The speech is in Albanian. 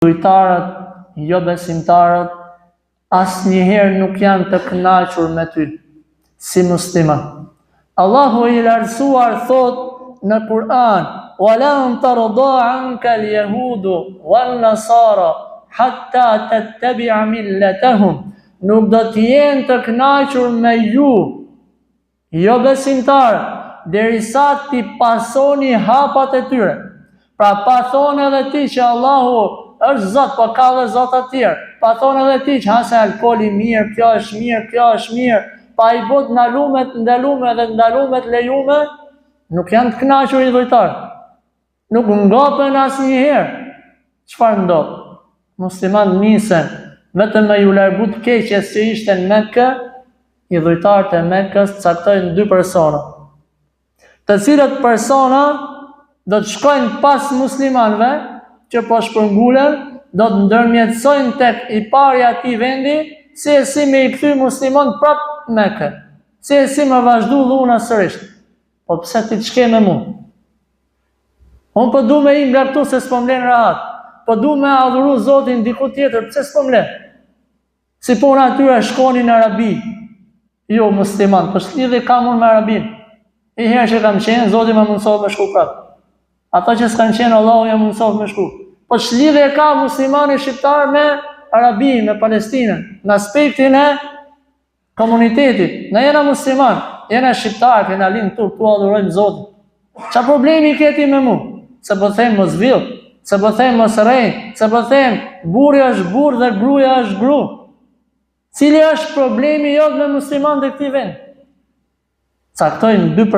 Lojtarët, jo besimtarët, asnjëherë nuk janë të kënaqur me ty, si musliman. Allahu i lartësuar thot në Kur'an: "Walan tarda anka al-yahudu wan-nasara hatta tattabi'a millatahum." Nuk do të jenë të kënaqur me ju, jo besimtarë, derisa ti pasoni hapat e tyre. Pra pa thonë edhe ti që Allahu është Zot, po ka dhe Zot të tjerë. Pa thonë edhe ti që hase alkooli mirë, kjo është mirë, kjo është mirë, pa i bot ndalumet, ndalume dhe ndalumet lejume, nuk janë të kënaqur i lojtarë. Nuk ngapen asnjëherë. Çfarë ndodh? Musliman nisen vetëm me ju largu të keqes që ishte në Mekë, i lojtarët e Mekës caktojnë 2 persona, të cilët persona do të shkojnë pas muslimanëve që po shpërngulen, do të ndërmjetësojnë tek i pari atij vendi si me i kthy musliman prap Mekë, si me vazhdu dhuna sërish. Po pse ti ç'ke me mu? Unë po du me i nga këtu se s'po mlen rahat, po du me adhuru Zotin diku tjetër, pse s'po mlen? Si puna atyre shkonin në Arabi, jo musliman, po s'lidhje kam unë me Arabin. I herë që kam qenë, Zoti më mundsohet me shku prap. Ata që s'kan qenë, Allahu ja mundsohet me shku. Po ç'lidhje ka muslimani shqiptar me Arabin, me Palestinën, në aspektin e komunitetit. Ne jena musliman, jena shqiptar, kena lind tu adhurojmë Zotin. Qa problemi keti me mu? Se po them mos vill, se po them mos rrej, se po them burri është burr dhe gruaja është gru. Cili është problemi jot me muslimanët e këtij vendi? Caktojnë 2